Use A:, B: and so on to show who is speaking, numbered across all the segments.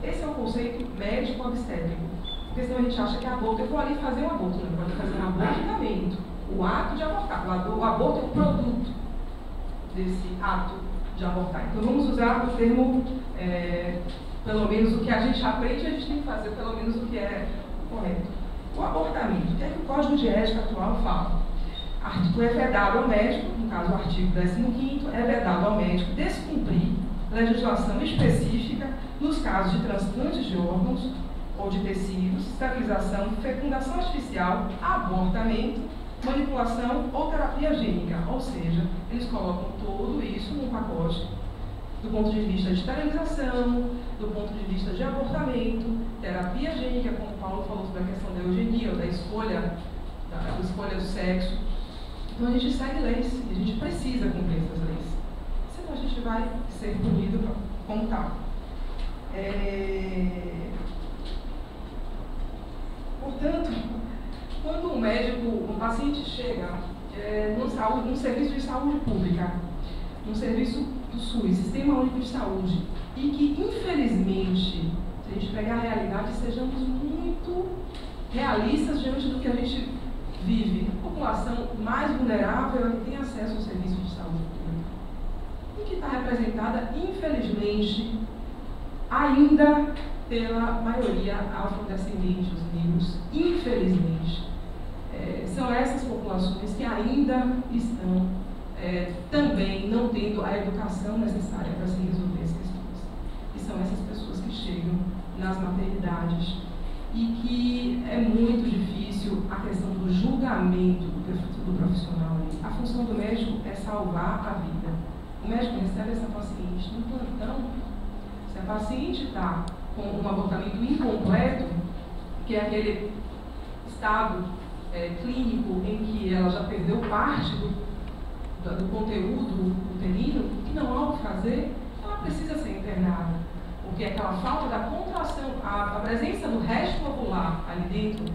A: Esse é o conceito médico-obstétrico. Porque senão a gente acha que aborto, eu vou ali fazer um aborto, não, pode fazer um abortamento. O ato de abortar. O aborto é o produto desse ato de abortar. Então vamos usar o termo, pelo menos o que a gente aprende, a gente tem que fazer pelo menos o que é correto. O abortamento, o que é que o Código de Ética atual fala? É vedado ao médico, no caso o artigo 15º, é vedado ao médico descumprir legislação específica nos casos de transplantes de órgãos ou de tecidos, esterilização, fecundação artificial, abortamento, manipulação ou terapia gênica. Ou seja, eles colocam tudo isso num pacote do ponto de vista de esterilização, do ponto de vista de abortamento, terapia gênica, como o Paulo falou sobre a questão da eugenia, ou da escolha do sexo. Então a gente segue leis e a gente precisa cumprir essas leis. Senão a gente vai ser punido como tal. Portanto, quando um paciente chega num serviço de saúde pública, num serviço do SUS, Sistema Único de Saúde, e que, infelizmente, se a gente pegar a realidade, sejamos muito realistas diante do que a gente vive. A população mais vulnerável é que tem acesso ao serviço de saúde pública. E que está representada, infelizmente, ainda pela maioria afrodescendente, os negros, infelizmente. São essas populações que ainda estão também não tendo a educação necessária para se resolver as questões. E são essas pessoas que chegam nas maternidades e que é muito difícil a questão do julgamento do profissional. A função do médico é salvar a vida. O médico recebe essa paciente no plantão. Se a paciente está com um abortamento incompleto, que é aquele estado clínico em que ela já perdeu parte do conteúdo uterino e não há o que fazer, ela precisa ser internada. Porque aquela falta da contração, a presença do resto ovular ali dentro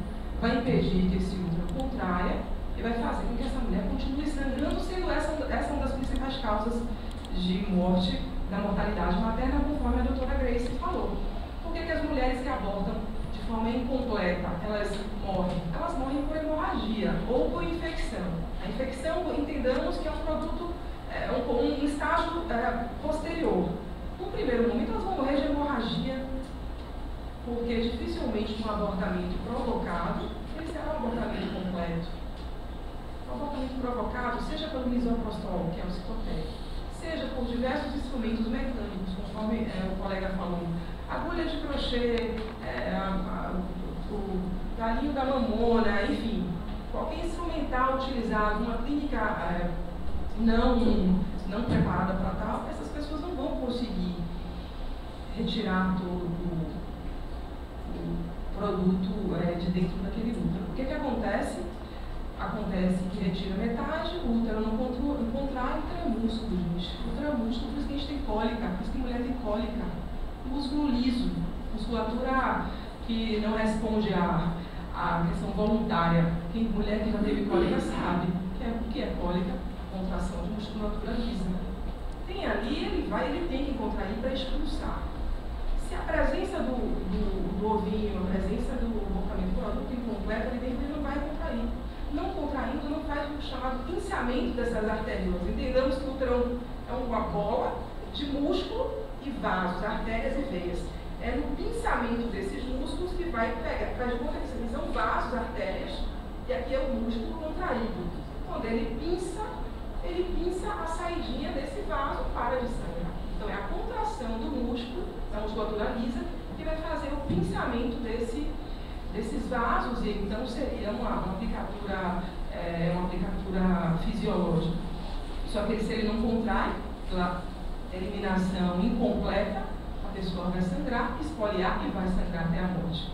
A: vai impedir que esse útero contraia e vai fazer com que essa mulher continue sangrando, sendo essa uma das principais causas de morte, da mortalidade materna, conforme a doutora Grace falou. Por que as mulheres que abortam de forma incompleta, elas morrem? Elas morrem por hemorragia ou por infecção. A infecção, entendamos que é um produto, um estágio posterior. No primeiro momento, elas vão morrer de hemorragia, porque dificilmente um abortamento provocado, ele será um abortamento completo. O abortamento provocado, seja pelo misoprostol, que é o citotec, seja por diversos instrumentos mecânicos, conforme o colega falou, agulha de crochê, o galinho da mamona, enfim, qualquer instrumental utilizado numa clínica não preparada para tal, essas pessoas não vão conseguir retirar todo o produto de dentro daquele útero. O que acontece? Acontece que retira metade, o útero não contrai, o útero é músculo, gente. O útero é músculo, por isso que a gente tem cólica, por isso que mulher tem cólica. Músculo liso, musculatura que não responde à questão voluntária. Mulher que já teve cólica sabe o que é cólica, contração de musculatura lisa. Tem ali, ele tem que contrair para expulsar. Se a presença do ovinho, a presença do abortamento do produto incompleto, ele não vai contrair. Não contraindo, não faz o chamado pinçamento dessas artériolas. Entendamos que o útero é uma bola de músculo e vasos, artérias e veias. É no pinçamento desses músculos que vai pegar, faz de conta que são vasos, artérias, e aqui é o músculo contraído. Quando ele pinça a saidinha desse vaso para de sangrar. Então é a contração do músculo, da musculatura lisa, que vai fazer o pinçamento desses vasos, e então seria uma aplicatura fisiológica. Só que se ele não contrai, pela eliminação incompleta, a pessoa vai sangrar, esfoliar e vai sangrar até a morte.